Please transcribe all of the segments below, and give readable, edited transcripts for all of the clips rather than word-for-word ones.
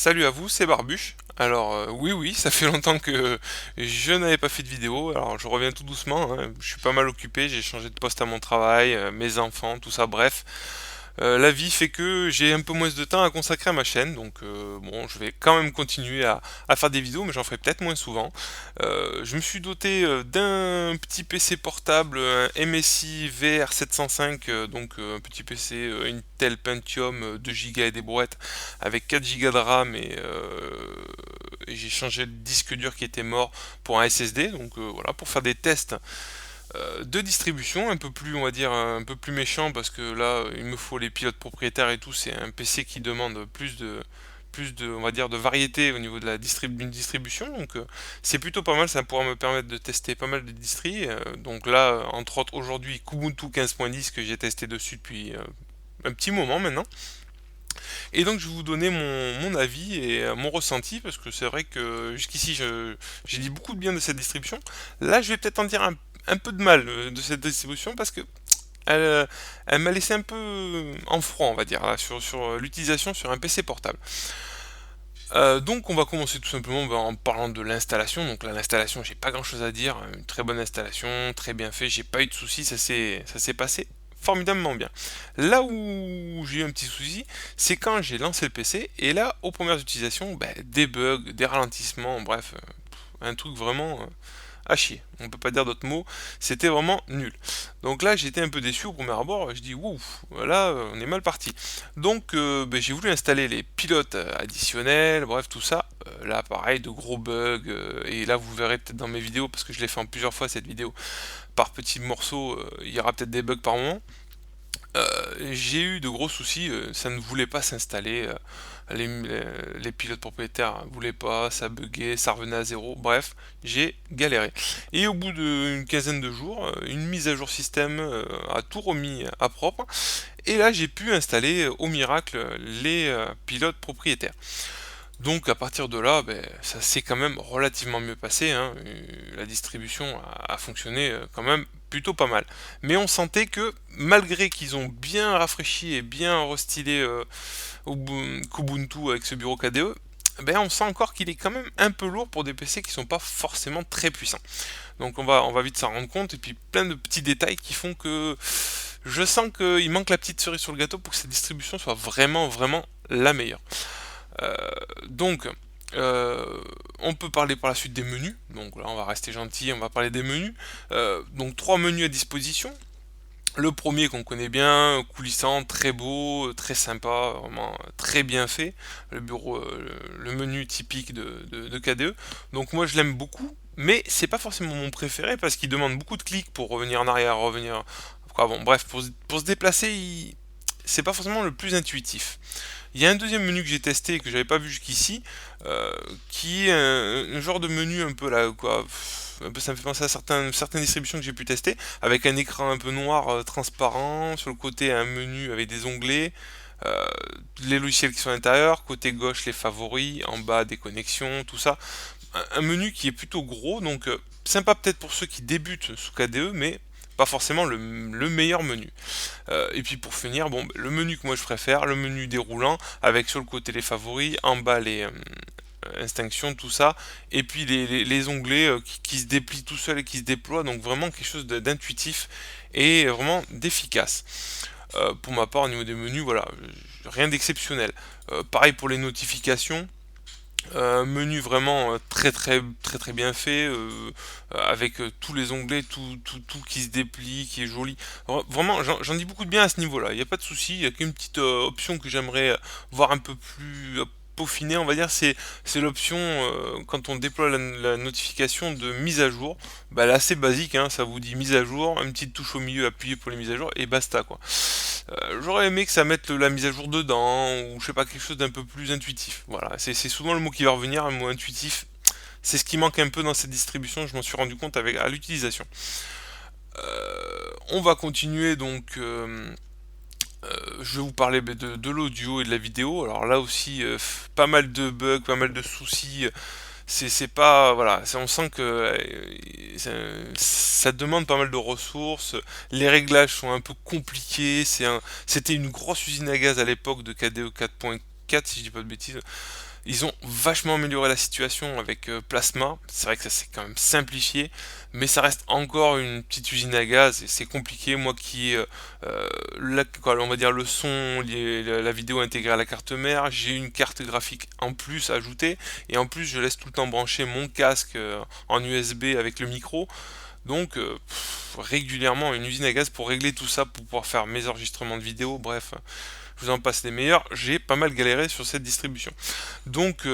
Salut à vous, c'est Barbuche. Alors oui, ça fait longtemps que je n'avais pas fait de vidéo. Alors je reviens tout doucement, hein. Je suis pas mal occupé, j'ai changé de poste à mon travail, mes enfants, tout ça, bref. La vie fait que j'ai un peu moins de temps à consacrer à ma chaîne, donc bon, je vais quand même continuer à faire des vidéos, mais j'en ferai peut-être moins souvent. Je me suis doté d'un petit PC portable, un MSI VR705, un petit PC Intel Pentium 2 Go et des brouettes, avec 4 Go de RAM et j'ai changé le disque dur qui était mort pour un SSD, donc voilà, pour faire des tests de distribution, un peu plus, on va dire, un peu plus méchant, parce que là, il me faut les pilotes propriétaires et tout, c'est un PC qui demande plus de, on va dire, de variété au niveau de la d'une distribution, donc c'est plutôt pas mal, ça pourra me permettre de tester pas mal de distris, donc là, entre autres, aujourd'hui, Kubuntu 15.10 que j'ai testé dessus depuis un petit moment maintenant, et donc je vais vous donner mon avis et mon ressenti, parce que c'est vrai que jusqu'ici j'ai dit beaucoup de bien de cette distribution. Là je vais peut-être en dire un peu de mal de cette distribution, parce que elle m'a laissé un peu en froid, on va dire, là, sur l'utilisation sur un PC portable. Donc on va commencer tout simplement en parlant de l'installation. Donc là l'installation, j'ai pas grand chose à dire, une très bonne installation, très bien fait, j'ai pas eu de soucis, ça s'est passé formidablement bien. Là où j'ai eu un petit souci, c'est quand j'ai lancé le PC, et là aux premières utilisations, des bugs, des ralentissements, bref, un truc vraiment à chier. On peut pas dire d'autres mots. C'était vraiment nul. Donc là, j'étais un peu déçu au premier abord. Je dis, ouf, voilà, on est mal parti. Donc, j'ai voulu installer les pilotes additionnels, bref, tout ça. Là, pareil, de gros bugs. Et là, vous verrez peut-être dans mes vidéos, parce que je l'ai fait en plusieurs fois cette vidéo, par petits morceaux. Il y aura peut-être des bugs par moment. J'ai eu de gros soucis, ça ne voulait pas s'installer, les pilotes propriétaires ne voulaient pas, ça buguait, ça revenait à zéro, bref, j'ai galéré. Et au bout d'une quinzaine de jours, une mise à jour système a tout remis à propre, et là j'ai pu installer au miracle les pilotes propriétaires. Donc à partir de là, ça s'est quand même relativement mieux passé, hein. La distribution a fonctionné quand même plutôt pas mal. Mais on sentait que malgré qu'ils ont bien rafraîchi et bien restylé Kubuntu avec ce bureau KDE, on sent encore qu'il est quand même un peu lourd pour des PC qui sont pas forcément très puissants. Donc on va vite s'en rendre compte, et puis plein de petits détails qui font que je sens qu'il manque la petite cerise sur le gâteau pour que cette distribution soit vraiment vraiment la meilleure. Euh, donc, on peut parler par la suite des menus. Donc là, on va rester gentil, on va parler des menus. Donc, trois menus à disposition. Le premier qu'on connaît bien, coulissant, très beau, très sympa, vraiment très bien fait. Le bureau, le menu typique de KDE. Donc moi je l'aime beaucoup, mais c'est pas forcément mon préféré, parce qu'il demande beaucoup de clics pour revenir en arrière, revenir. Quoi, bon, bref, pour se déplacer, c'est pas forcément le plus intuitif. Il y a un deuxième menu que j'ai testé et que j'avais pas vu jusqu'ici, qui est un genre de menu un peu là, quoi. Un peu, ça me fait penser à certaines distributions que j'ai pu tester, avec un écran un peu noir transparent, sur le côté un menu avec des onglets, euh, les logiciels qui sont à l'intérieur, côté gauche les favoris, en bas des connexions, tout ça. Un menu qui est plutôt gros, donc sympa peut-être pour ceux qui débutent sous KDE, mais pas forcément le meilleur menu. Et puis pour finir, bon, le menu que moi je préfère, le menu déroulant, avec sur le côté les favoris, en bas les instinctions, tout ça, et puis les onglets qui se déplient tout seuls et qui se déploient, donc vraiment quelque chose d'intuitif et vraiment d'efficace. Pour ma part, au niveau des menus, voilà, rien d'exceptionnel. Pareil pour les notifications. Un menu vraiment très bien fait, avec tous les onglets, tout qui se déplie, qui est joli. Vraiment, j'en dis beaucoup de bien à ce niveau-là. Il n'y a pas de souci. Il y a qu'une petite option que j'aimerais voir un peu plus peaufinée, on va dire. C'est l'option quand on déploie la notification de mise à jour. Là, c'est basique, hein, ça vous dit mise à jour, une petite touche au milieu appuyée pour les mises à jour, et basta, quoi. J'aurais aimé que ça mette la mise à jour dedans, ou je sais pas, quelque chose d'un peu plus intuitif. Voilà, c'est souvent le mot qui va revenir, un mot intuitif. C'est ce qui manque un peu dans cette distribution, je m'en suis rendu compte à l'utilisation. On va continuer donc. Je vais vous parler de l'audio et de la vidéo. Alors là aussi, pas mal de bugs, pas mal de soucis. C'est pas, voilà, on sent que ça demande pas mal de ressources. Les réglages sont un peu compliqués. C'était une grosse usine à gaz à l'époque de KDE 4.4, si je dis pas de bêtises. Ils ont vachement amélioré la situation avec Plasma. C'est vrai que ça s'est quand même simplifié, mais ça reste encore une petite usine à gaz et c'est compliqué. Moi qui on va dire le son, la vidéo intégrée à la carte mère, j'ai une carte graphique en plus ajoutée et en plus je laisse tout le temps brancher mon casque en USB avec le micro. Donc régulièrement une usine à gaz pour régler tout ça, pour pouvoir faire mes enregistrements de vidéos, bref, je vous en passe les meilleurs, j'ai pas mal galéré sur cette distribution. Donc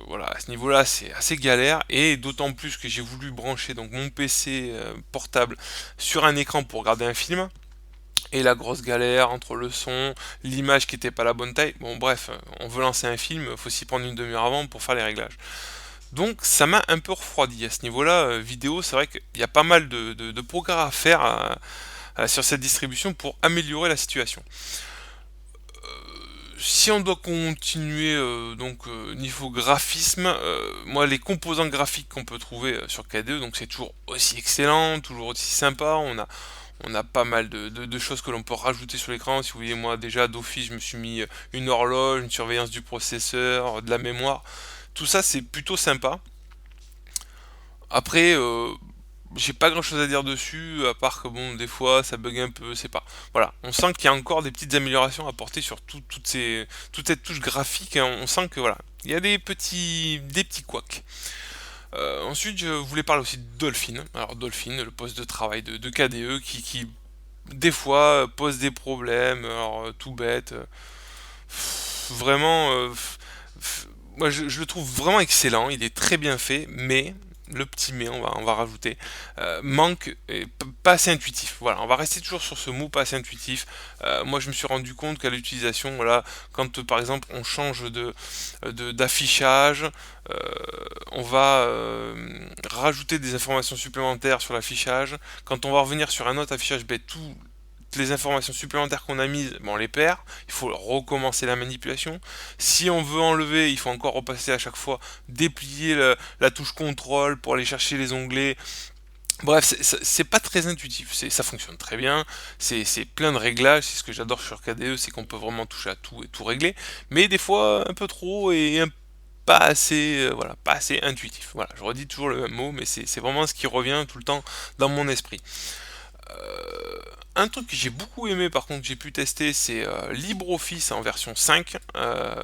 voilà, à ce niveau-là c'est assez galère, et d'autant plus que j'ai voulu brancher donc mon PC portable sur un écran pour regarder un film, et la grosse galère entre le son, l'image qui était pas la bonne taille, bon bref, on veut lancer un film, faut s'y prendre une demi-heure avant pour faire les réglages. Donc ça m'a un peu refroidi à ce niveau-là, vidéo, c'est vrai qu'il y a pas mal de progrès à faire sur cette distribution pour améliorer la situation. Si on doit continuer niveau graphisme, moi les composants graphiques qu'on peut trouver sur KDE, donc c'est toujours aussi excellent, toujours aussi sympa, on a pas mal de choses que l'on peut rajouter sur l'écran. Si vous voyez, moi déjà d'office je me suis mis une horloge, une surveillance du processeur, de la mémoire, tout ça c'est plutôt sympa. Après, j'ai pas grand chose à dire dessus, à part que bon, des fois ça bug un peu, c'est pas. Voilà, on sent qu'il y a encore des petites améliorations à apporter sur toute cette touche graphique, hein. On sent que voilà, il y a des petits couacs. Ensuite, je voulais parler aussi de Dolphin. Alors Dolphin, le poste de travail de KDE qui des fois pose des problèmes, alors tout bête. Vraiment, moi je le trouve vraiment excellent, il est très bien fait, mais le petit mais, on va rajouter, manque, et pas assez intuitif. Voilà, on va rester toujours sur ce mot, pas assez intuitif. Moi je me suis rendu compte qu'à l'utilisation, voilà, quand par exemple on change d'affichage, euh, on va rajouter des informations supplémentaires sur l'affichage. Quand on va revenir sur un autre affichage, ben, tout les informations supplémentaires qu'on a mises, ben, on les perd, il faut recommencer la manipulation. Si on veut enlever, il faut encore repasser à chaque fois, déplier la touche contrôle pour aller chercher les onglets. Bref, c'est pas très intuitif, ça fonctionne très bien, c'est plein de réglages, c'est ce que j'adore sur KDE, c'est qu'on peut vraiment toucher à tout et tout régler, mais des fois un peu trop et pas assez, voilà, pas assez intuitif. Voilà, je redis toujours le même mot, mais c'est vraiment ce qui revient tout le temps dans mon esprit. Un truc que j'ai beaucoup aimé, par contre, que j'ai pu tester, c'est LibreOffice en version 5.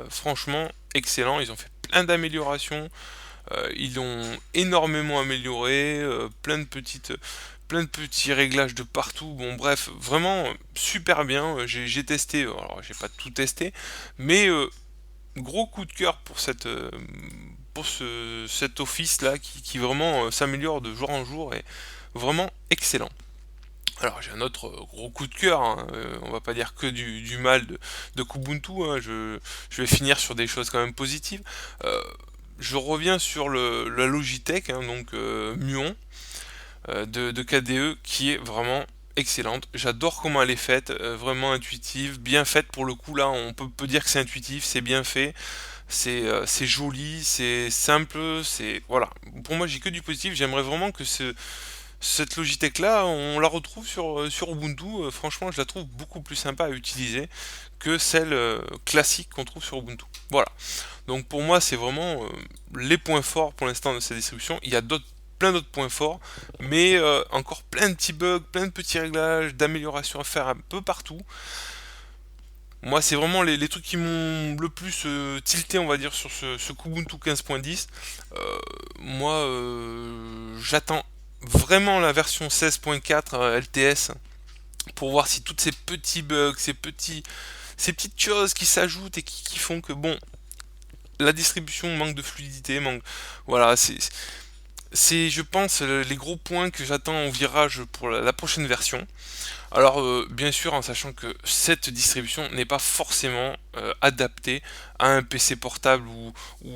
Franchement, excellent. Ils ont fait plein d'améliorations. Ils l'ont énormément amélioré. Plein de petits réglages de partout. Bon, bref, vraiment super bien. J'ai testé. Alors, j'ai pas tout testé, mais gros coup de cœur pour cet office là qui vraiment s'améliore de jour en jour et vraiment excellent. Alors j'ai un autre gros coup de cœur, hein, on va pas dire que du mal de Kubuntu, hein, je vais finir sur des choses quand même positives. Euh, je reviens sur la Logitech, hein, donc Muon de KDE, qui est vraiment excellente. J'adore comment elle est faite, vraiment intuitive, bien faite pour le coup là, on peut dire que c'est intuitif, c'est bien fait, c'est joli, c'est simple, c'est voilà. Pour moi j'ai que du positif, j'aimerais vraiment que cette Logitech là, on la retrouve sur Ubuntu. Franchement, je la trouve beaucoup plus sympa à utiliser que celle classique qu'on trouve sur Ubuntu. Voilà. Donc pour moi, c'est vraiment les points forts pour l'instant de cette distribution. Il y a plein d'autres points forts, mais encore plein de petits bugs, plein de petits réglages, d'améliorations à faire un peu partout. Moi, c'est vraiment les trucs qui m'ont le plus tilté, on va dire, sur ce Kubuntu 15.10. Moi, j'attends vraiment la version 16.4 LTS pour voir si tous ces petits bugs, ces petites choses qui s'ajoutent et qui font que, bon, la distribution manque de fluidité, voilà, je pense, les gros points que j'attends au virage pour la prochaine version. Alors, bien sûr, en sachant que cette distribution n'est pas forcément adaptée à un PC portable ou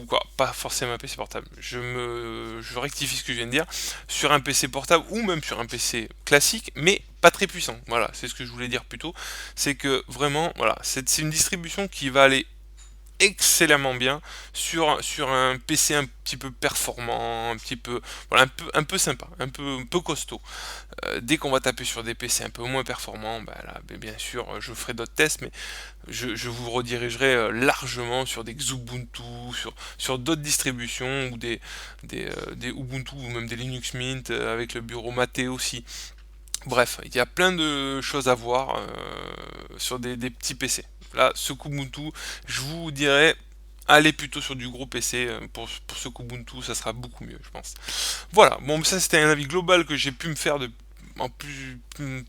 quoi, pas forcément un PC portable. Je rectifie ce que je viens de dire. Sur un PC portable ou même sur un PC classique, mais pas très puissant. Voilà, c'est ce que je voulais dire plus tôt. C'est que vraiment, voilà, c'est une distribution qui va aller excellemment bien sur un PC un petit peu performant, un petit peu, voilà, un peu sympa, un peu costaud. Dès qu'on va taper sur des PC un peu moins performants, bah là, bien sûr, je ferai d'autres tests, mais je vous redirigerai largement sur des Xubuntu, sur d'autres distributions, ou des Ubuntu, ou même des Linux Mint, avec le bureau Mate aussi. Bref, il y a plein de choses à voir sur des petits PC. Là, ce Kubuntu, je vous dirais, allez plutôt sur du gros PC pour ce Kubuntu, ça sera beaucoup mieux, je pense. Voilà, bon, ça c'était un avis global que j'ai pu me faire en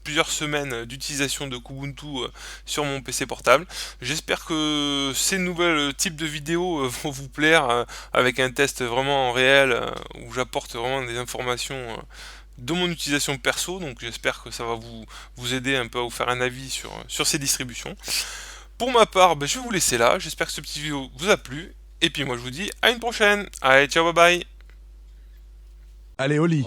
plusieurs semaines d'utilisation de Kubuntu sur mon PC portable. J'espère que ces nouvelles types de vidéos vont vous plaire, avec un test vraiment réel où j'apporte vraiment des informations de mon utilisation perso, donc j'espère que ça va vous aider un peu à vous faire un avis sur ces distributions. Pour ma part, je vais vous laisser là, j'espère que ce petit vidéo vous a plu, et puis moi je vous dis à une prochaine. Allez, ciao, bye bye. Allez, au lit.